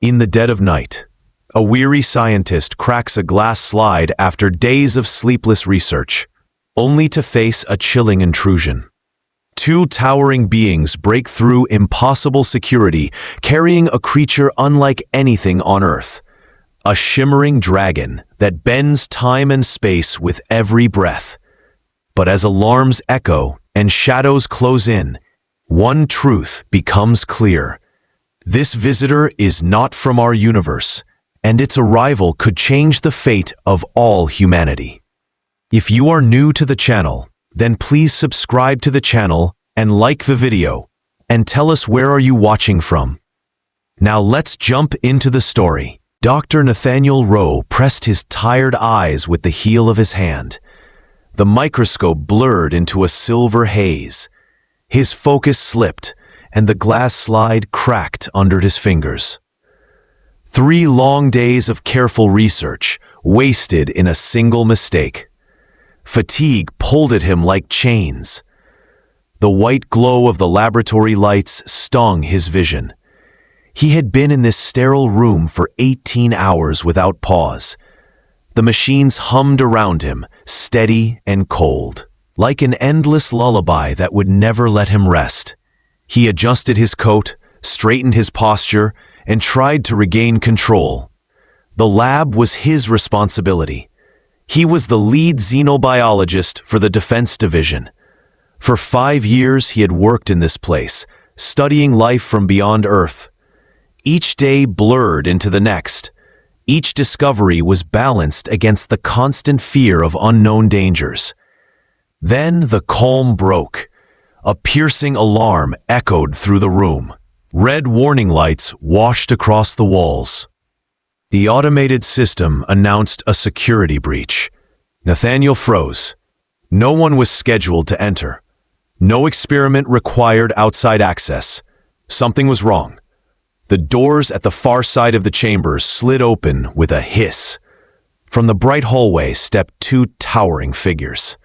In the dead of night, a weary scientist cracks a glass slide after days of sleepless research, only to face a chilling intrusion. Two towering beings break through impossible security, carrying a creature unlike anything on Earth. A shimmering dragon that bends time and space with every breath. But as alarms echo and shadows close in, one truth becomes clear. This visitor is not from our universe, and its arrival could change the fate of all humanity. If you are new to the channel, then please subscribe to the channel and like the video, and tell us where are you watching from. Now let's jump into the story. Dr. Nathaniel Rowe pressed his tired eyes with the heel of his hand. The microscope blurred into a silver haze. His focus slipped, and the glass slide cracked under his fingers. 3 long days of careful research, wasted in a single mistake. Fatigue pulled at him like chains. The white glow of the laboratory lights stung his vision. He had been in this sterile room for 18 hours without pause. The machines hummed around him, steady and cold, like an endless lullaby that would never let him rest. He adjusted his coat, straightened his posture, and tried to regain control. The lab was his responsibility. He was the lead xenobiologist for the Defense Division. For 5 years he had worked in this place, studying life from beyond Earth. Each day blurred into the next. Each discovery was balanced against the constant fear of unknown dangers. Then the calm broke. A piercing alarm echoed through the room. Red warning lights washed across the walls. The automated system announced a security breach. Nathaniel froze. No one was scheduled to enter. No experiment required outside access. Something was wrong. The doors at the far side of the chambers slid open with a hiss. From the bright hallway stepped 2 towering figures.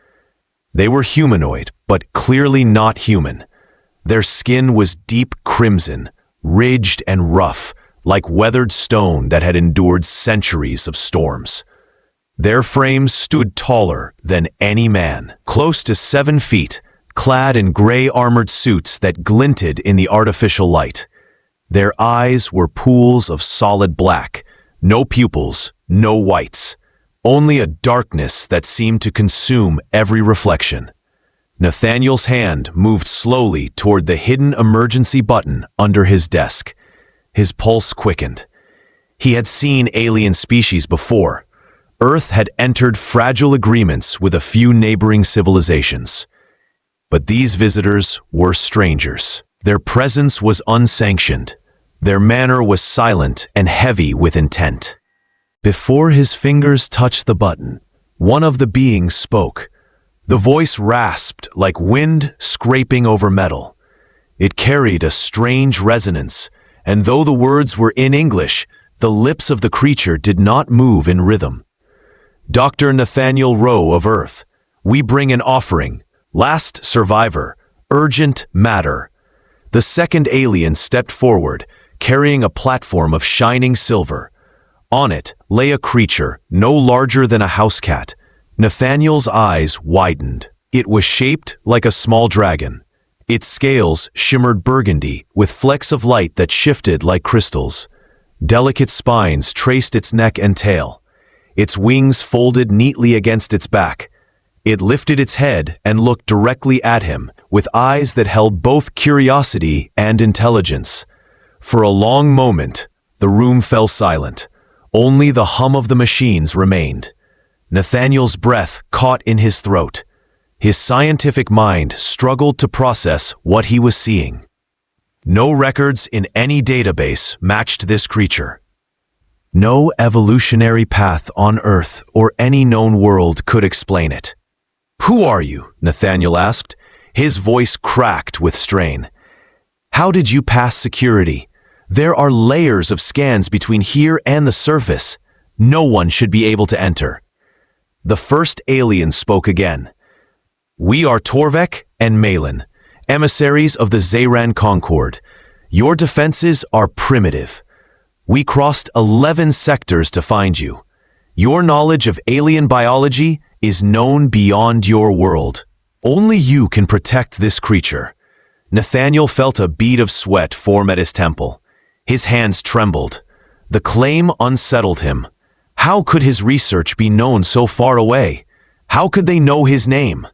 They were humanoid, but clearly not human. Their skin was deep crimson, ridged and rough, like weathered stone that had endured centuries of storms. Their frames stood taller than any man, close to 7 feet, clad in gray armored suits that glinted in the artificial light. Their eyes were pools of solid black, no pupils, no whites. Only a darkness that seemed to consume every reflection. Nathaniel's hand moved slowly toward the hidden emergency button under his desk. His pulse quickened. He had seen alien species before. Earth had entered fragile agreements with a few neighboring civilizations. But these visitors were strangers. Their presence was unsanctioned. Their manner was silent and heavy with intent. Before his fingers touched the button, one of the beings spoke. The voice rasped like wind scraping over metal. It carried a strange resonance, and though the words were in English, the lips of the creature did not move in rhythm. Dr. Nathaniel Rowe of Earth, we bring an offering. Last survivor, urgent matter. The second alien stepped forward, carrying a platform of shining silver. On it lay a creature no larger than a house cat. Nathaniel's eyes widened. It was shaped like a small dragon. Its scales shimmered burgundy with flecks of light that shifted like crystals. Delicate spines traced its neck and tail. Its wings folded neatly against its back. It lifted its head and looked directly at him, with eyes that held both curiosity and intelligence. For a long moment, the room fell silent. Only the hum of the machines remained. Nathaniel's breath caught in his throat. His scientific mind struggled to process what he was seeing. No records in any database matched this creature. No evolutionary path on Earth or any known world could explain it. "Who are you?" Nathaniel asked. His voice cracked with strain. "How did you pass security? There are layers of scans between here and the surface. No one should be able to enter." The first alien spoke again. "We are Torvek and Malin, emissaries of the Zehran Concord. Your defenses are primitive. We crossed 11 sectors to find you. Your knowledge of alien biology is known beyond your world. Only you can protect this creature." Nathaniel felt a bead of sweat form at his temple. His hands trembled. The claim unsettled him. How could his research be known so far away? How could they know his name?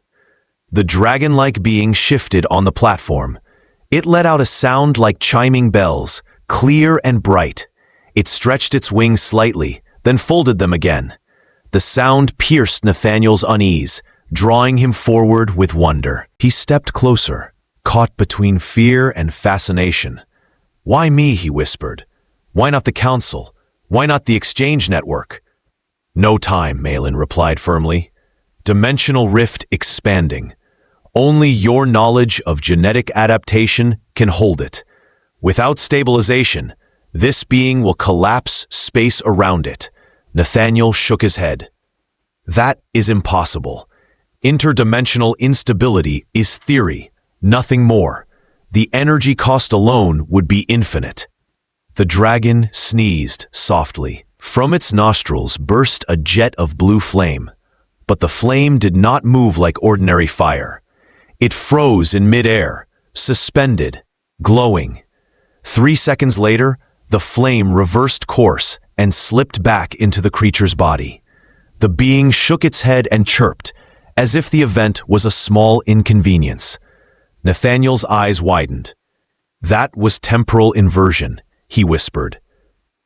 The dragon-like being shifted on the platform. It let out a sound like chiming bells, clear and bright. It stretched its wings slightly, then folded them again. The sound pierced Nathaniel's unease, drawing him forward with wonder. He stepped closer, caught between fear and fascination. "Why me?" he whispered. "Why not the council? Why not the exchange network?" "No time," Malin replied firmly. "Dimensional rift expanding. Only your knowledge of genetic adaptation can hold it. Without stabilization, this being will collapse space around it." Nathaniel shook his head. "That is impossible. Interdimensional instability is theory, nothing more. The energy cost alone would be infinite." The dragon sneezed softly. From its nostrils burst a jet of blue flame. But the flame did not move like ordinary fire. It froze in midair, suspended, glowing. 3 seconds later, the flame reversed course and slipped back into the creature's body. The being shook its head and chirped, as if the event was a small inconvenience. Nathaniel's eyes widened. "That was temporal inversion," he whispered.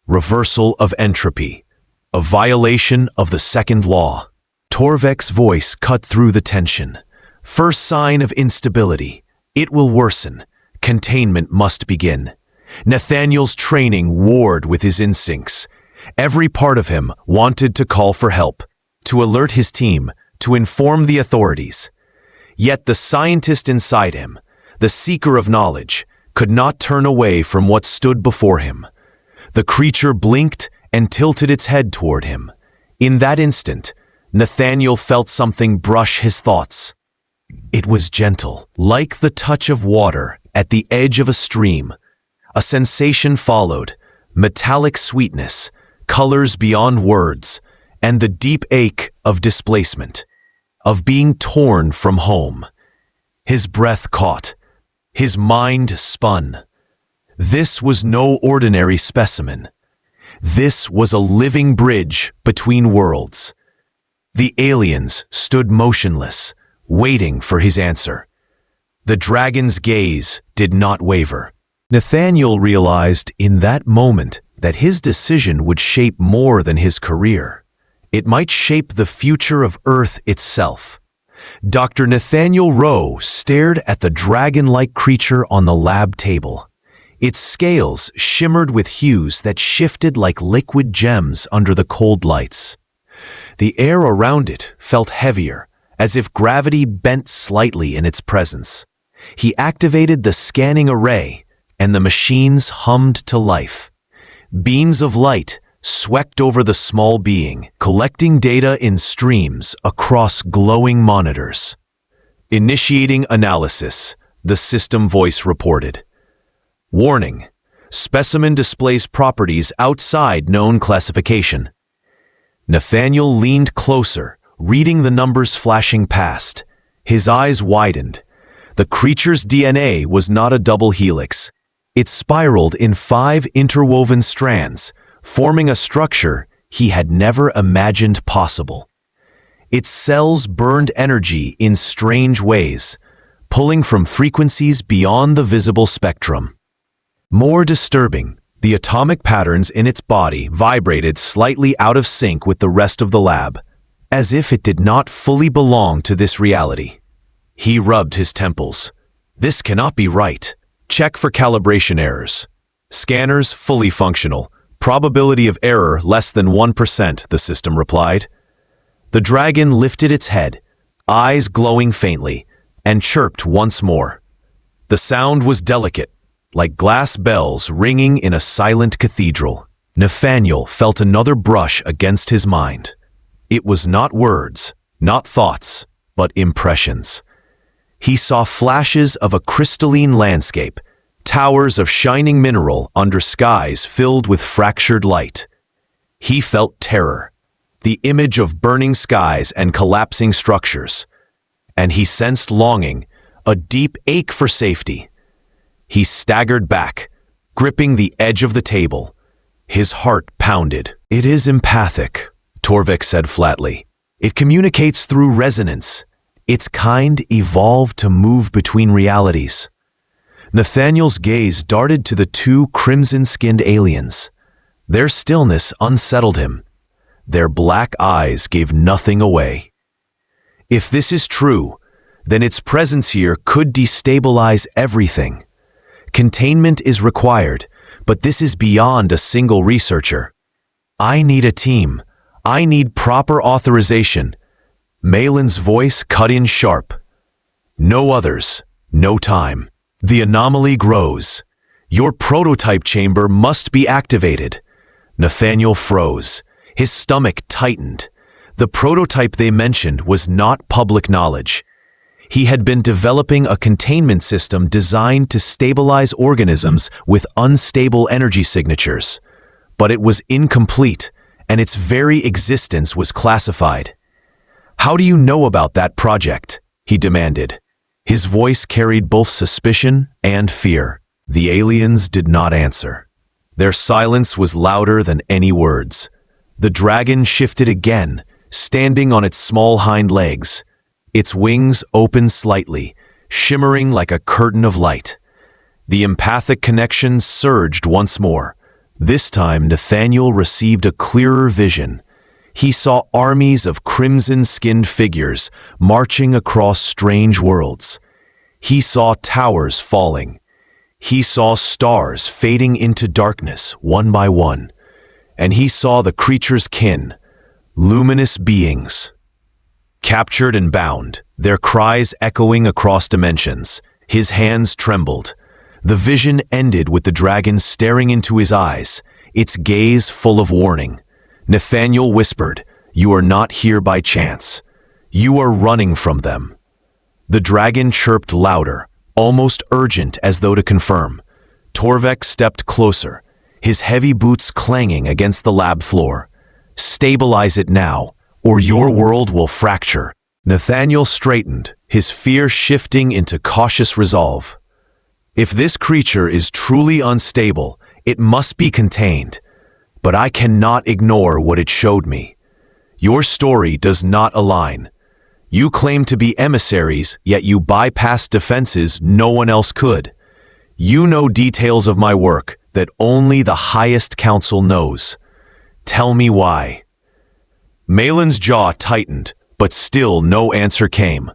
"Reversal of entropy. A violation of the second law." Torvek's voice cut through the tension. "First sign of instability. It will worsen. Containment must begin." Nathaniel's training warred with his instincts. Every part of him wanted to call for help, to alert his team, to inform the authorities. Yet the scientist inside him, the seeker of knowledge, could not turn away from what stood before him. The creature blinked and tilted its head toward him. In that instant, Nathaniel felt something brush his thoughts. It was gentle, like the touch of water at the edge of a stream. A sensation followed, metallic sweetness, colors beyond words, and the deep ache of displacement, of being torn from home. His breath caught. His mind spun. This was no ordinary specimen. This was a living bridge between worlds. The aliens stood motionless, waiting for his answer. The dragon's gaze did not waver. Nathaniel realized in that moment that his decision would shape more than his career. It might shape the future of Earth itself. Dr. Nathaniel Rowe stared at the dragon-like creature on the lab table. Its scales shimmered with hues that shifted like liquid gems under the cold lights. The air around it felt heavier, as if gravity bent slightly in its presence. He activated the scanning array, and the machines hummed to life. Beams of light swept over the small being, collecting data in streams across glowing monitors. "Initiating analysis," the system voice reported. "Warning: specimen displays properties outside known classification." Nathaniel leaned closer, reading the numbers flashing past. His eyes widened. The creature's DNA was not a double helix. It spiraled in 5 interwoven strands, forming a structure he had never imagined possible. Its cells burned energy in strange ways, pulling from frequencies beyond the visible spectrum. More disturbing, the atomic patterns in its body vibrated slightly out of sync with the rest of the lab, as if it did not fully belong to this reality. He rubbed his temples. "This cannot be right. Check for calibration errors. Scanners fully functional. Probability of error less than 1%, the system replied. The dragon lifted its head, eyes glowing faintly, and chirped once more. The sound was delicate, like glass bells ringing in a silent cathedral. Nathaniel felt another brush against his mind. It was not words, not thoughts, but impressions. He saw flashes of a crystalline landscape, towers of shining mineral under skies filled with fractured light. He felt terror, the image of burning skies and collapsing structures, and he sensed longing, a deep ache for safety. He staggered back, gripping the edge of the table. His heart pounded. "It is empathic," Torvik said flatly. "It communicates through resonance. Its kind evolved to move between realities." Nathaniel's gaze darted to the two crimson-skinned aliens. Their stillness unsettled him. Their black eyes gave nothing away. If this is true, then its presence here could destabilize everything. Containment is required, but this is beyond a single researcher. "I need a team. I need proper authorization." Malin's voice cut in sharp. "No others, no time. The anomaly grows. Your prototype chamber must be activated." Nathaniel froze. His stomach tightened. The prototype they mentioned was not public knowledge. He had been developing a containment system designed to stabilize organisms with unstable energy signatures. But it was incomplete, and its very existence was classified. "How do you know about that project?" he demanded. His voice carried both suspicion and fear. The aliens did not answer. Their silence was louder than any words. The dragon shifted again, standing on its small hind legs. Its wings opened slightly, shimmering like a curtain of light. The empathic connection surged once more. This time, Nathaniel received a clearer vision. He saw armies of crimson-skinned figures marching across strange worlds. He saw towers falling. He saw stars fading into darkness one by one. And he saw the creature's kin, luminous beings. Captured and bound, their cries echoing across dimensions. His hands trembled. The vision ended with the dragon staring into his eyes, its gaze full of warning. Nathaniel whispered, "You are not here by chance. You are running from them." The dragon chirped louder, almost urgent as though to confirm. Torvik stepped closer, his heavy boots clanging against the lab floor. "Stabilize it now, or your world will fracture." Nathaniel straightened, his fear shifting into cautious resolve. "If this creature is truly unstable, it must be contained. But I cannot ignore what it showed me. Your story does not align. You claim to be emissaries, yet you bypass defenses no one else could. You know details of my work that only the highest council knows. Tell me why." Malin's jaw tightened, but still no answer came.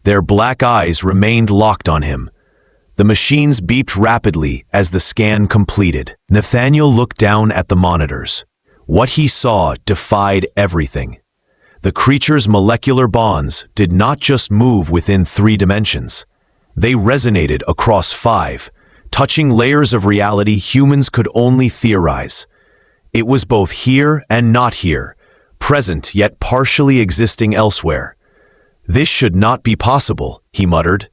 Their black eyes remained locked on him. The machines beeped rapidly as the scan completed. Nathaniel looked down at the monitors. What he saw defied everything. The creature's molecular bonds did not just move within 3 dimensions. They resonated across 5, touching layers of reality humans could only theorize. It was both here and not here, present yet partially existing elsewhere. "This should not be possible," he muttered.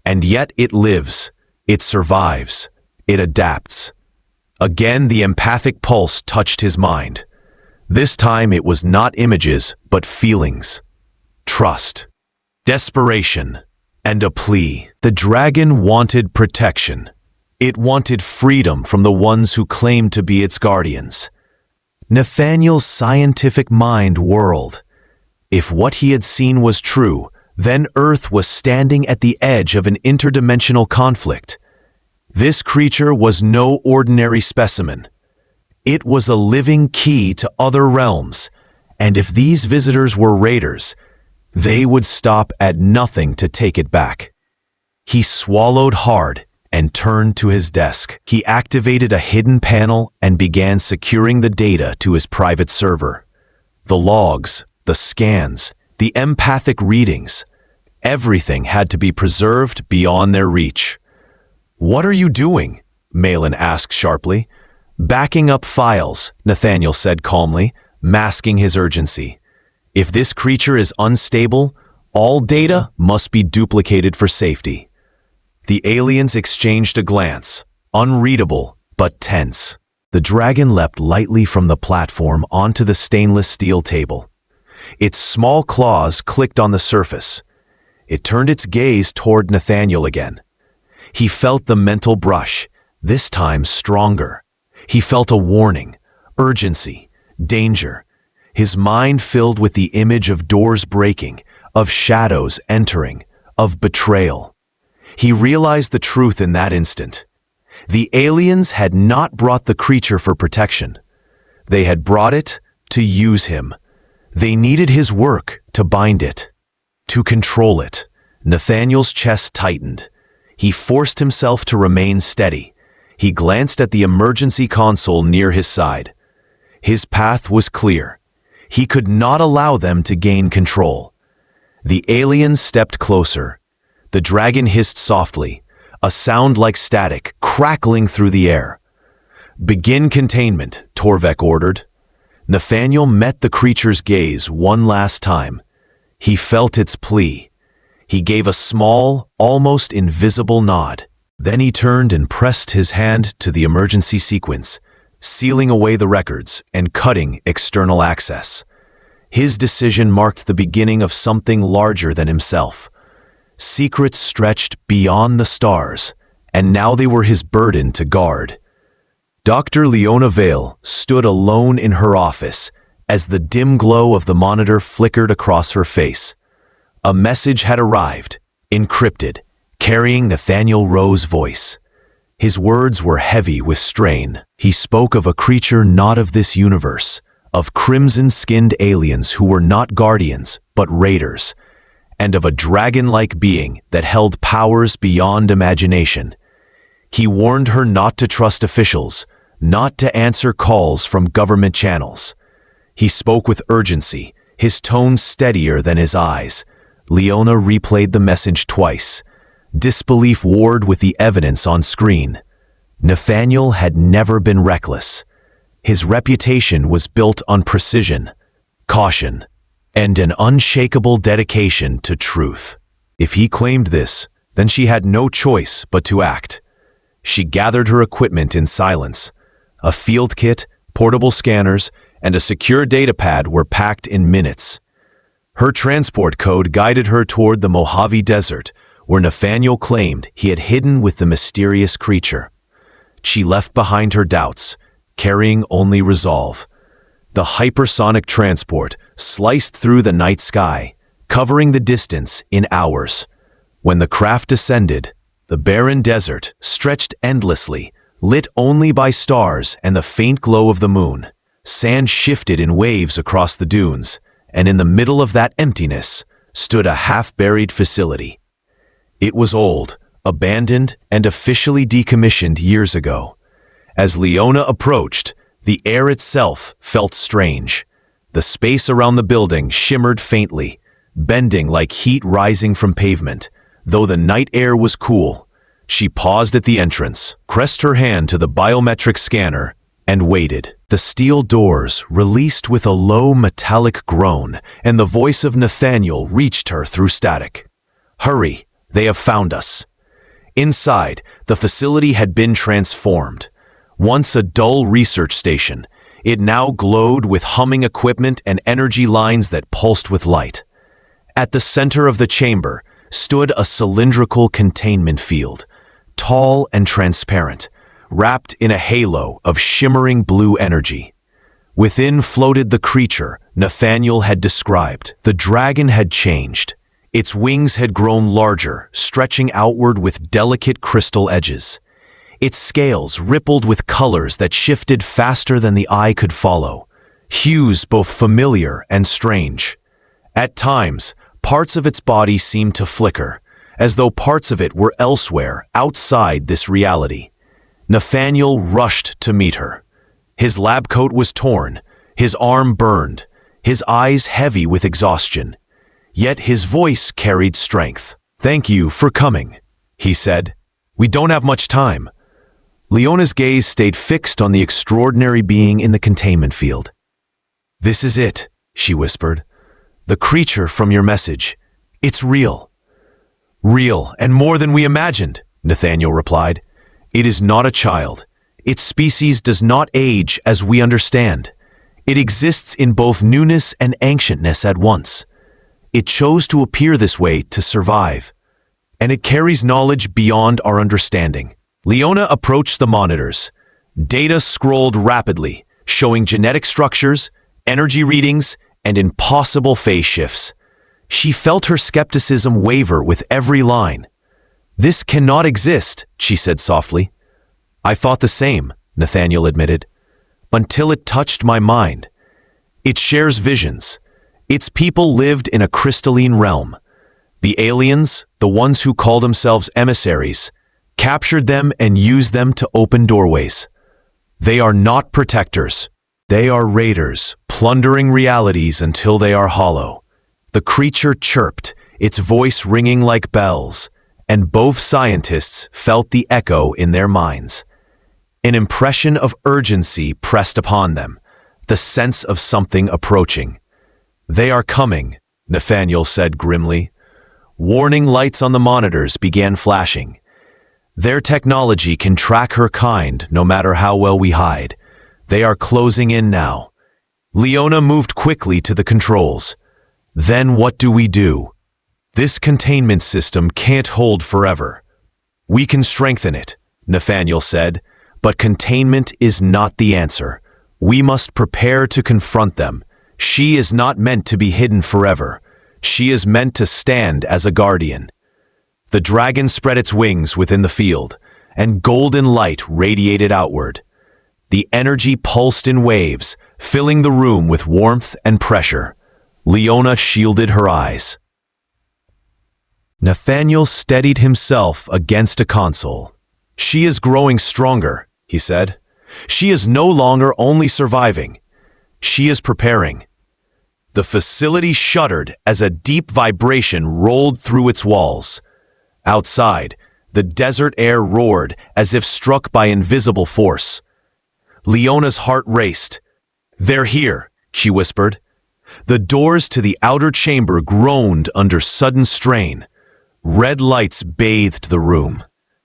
"And yet it lives, it survives, it adapts." Again the empathic pulse touched his mind. This time it was not images, but feelings. Trust, desperation, and a plea. The dragon wanted protection. It wanted freedom from the ones who claimed to be its guardians. Nathaniel's scientific mind whirled. If what he had seen was true, then Earth was standing at the edge of an interdimensional conflict. This creature was no ordinary specimen. It was a living key to other realms, and if these visitors were raiders, they would stop at nothing to take it back. He swallowed hard and turned to his desk. He activated a hidden panel and began securing the data to his private server. The logs, the scans, the empathic readings, everything had to be preserved beyond their reach. "What are you doing?" Malin asked sharply. "Backing up files," Nathaniel said calmly, masking his urgency. "If this creature is unstable, all data must be duplicated for safety." The aliens exchanged a glance, unreadable but tense. The dragon leapt lightly from the platform onto the stainless steel table. Its small claws clicked on the surface. It turned its gaze toward Nathaniel again. He felt the mental brush, this time stronger. He felt a warning, urgency, danger. His mind filled with the image of doors breaking, of shadows entering, of betrayal. He realized the truth in that instant. The aliens had not brought the creature for protection. They had brought it to use him. They needed his work to bind it, to control it. Nathaniel's chest tightened. He forced himself to remain steady. He glanced at the emergency console near his side. His path was clear. He could not allow them to gain control. The aliens stepped closer. The dragon hissed softly, a sound like static crackling through the air. "Begin containment," Torvek ordered. Nathaniel met the creature's gaze one last time. He felt its plea. He gave a small, almost invisible nod. Then he turned and pressed his hand to the emergency sequence, sealing away the records and cutting external access. His decision marked the beginning of something larger than himself. Secrets stretched beyond the stars, and now they were his burden to guard. Dr. Leona Vale stood alone in her office as the dim glow of the monitor flickered across her face. A message had arrived, encrypted, carrying Nathaniel Rowe's voice. His words were heavy with strain. He spoke of a creature not of this universe, of crimson-skinned aliens who were not guardians, but raiders, and of a dragon-like being that held powers beyond imagination. He warned her not to trust officials, not to answer calls from government channels. He spoke with urgency, his tone steadier than his eyes. Leona replayed the message twice. Disbelief warred with the evidence on screen. Nathaniel had never been reckless. His reputation was built on precision, caution, and an unshakable dedication to truth. If he claimed this, then she had no choice but to act. She gathered her equipment in silence. A field kit, portable scanners, and a secure datapad were packed in minutes. Her transport code guided her toward the Mojave Desert, where Nathaniel claimed he had hidden with the mysterious creature. She left behind her doubts, carrying only resolve. The hypersonic transport sliced through the night sky, covering the distance in hours. When the craft descended, the barren desert stretched endlessly, lit only by stars and the faint glow of the moon. Sand shifted in waves across the dunes, and in the middle of that emptiness stood a half-buried facility. It was old, abandoned, and officially decommissioned years ago. As Leona approached, the air itself felt strange. The space around the building shimmered faintly, bending like heat rising from pavement. Though the night air was cool, she paused at the entrance, pressed her hand to the biometric scanner, and waited. The steel doors released with a low metallic groan, and the voice of Nathaniel reached her through static. "Hurry, they have found us." Inside, the facility had been transformed. Once a dull research station, it now glowed with humming equipment and energy lines that pulsed with light. At the center of the chamber stood a cylindrical containment field, tall and transparent, wrapped in a halo of shimmering blue energy. Within floated the creature Nathaniel had described. The dragon had changed. Its wings had grown larger, stretching outward with delicate crystal edges. Its scales rippled with colors that shifted faster than the eye could follow, hues both familiar and strange. At times, parts of its body seemed to flicker, as though parts of it were elsewhere, outside this reality. Nathaniel rushed to meet her. His lab coat was torn, his arm burned, his eyes heavy with exhaustion. Yet his voice carried strength. "Thank you for coming," he said. "We don't have much time." Leona's gaze stayed fixed on the extraordinary being in the containment field. "This is it," she whispered. "The creature from your message. It's real." "Real, and more than we imagined," Nathaniel replied. "It is not a child. Its species does not age as we understand. It exists in both newness and ancientness at once. It chose to appear this way to survive, and it carries knowledge beyond our understanding." Leona approached the monitors. Data scrolled rapidly, showing genetic structures, energy readings, and impossible phase shifts. She felt her skepticism waver with every line. "This cannot exist," she said softly. "I thought the same," Nathaniel admitted, "until it touched my mind. It shares visions. Its people lived in a crystalline realm. The aliens, the ones who called themselves emissaries, captured them and used them to open doorways. They are not protectors. They are raiders, plundering realities until they are hollow." The creature chirped, its voice ringing like bells, and both scientists felt the echo in their minds. An impression of urgency pressed upon them, the sense of something approaching. "They are coming," Nathaniel said grimly. Warning lights on the monitors began flashing. "Their technology can track her kind no matter how well we hide. They are closing in now." Leona moved quickly to the controls. "Then what do we do? This containment system can't hold forever." "We can strengthen it," Nathaniel said, "but containment is not the answer. We must prepare to confront them. She is not meant to be hidden forever. She is meant to stand as a guardian." The dragon spread its wings within the field, and golden light radiated outward. The energy pulsed in waves, filling the room with warmth and pressure. Leona shielded her eyes. Nathaniel steadied himself against a console. "She is growing stronger," he said. "She is no longer only surviving. She is preparing." The facility shuddered as a deep vibration rolled through its walls. Outside, the desert air roared as if struck by invisible force. Leona's heart raced. "They're here," she whispered. The doors to the outer chamber groaned under sudden strain. Red lights bathed the room.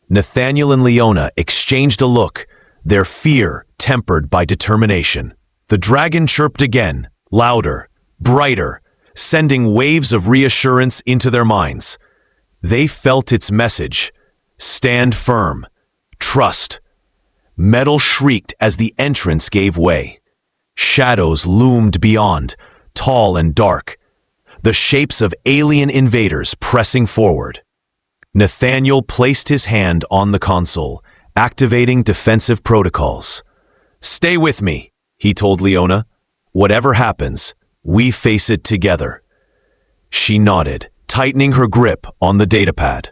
Nathaniel and Leona exchanged a look, their fear tempered by determination. The dragon chirped again, louder, brighter, sending waves of reassurance into their minds. They felt its message: stand firm, trust. Metal shrieked as the entrance gave way. Shadows loomed beyond, tall and dark, the shapes of alien invaders pressing forward. Nathaniel placed his hand on the console, activating defensive protocols. "Stay with me," he told Leona. "Whatever happens, we face it together." She nodded, tightening her grip on the datapad.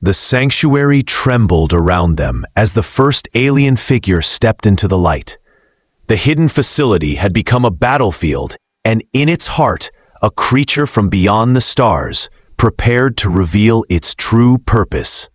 The sanctuary trembled around them as the first alien figure stepped into the light. The hidden facility had become a battlefield, and in its heart, a creature from beyond the stars, prepared to reveal its true purpose.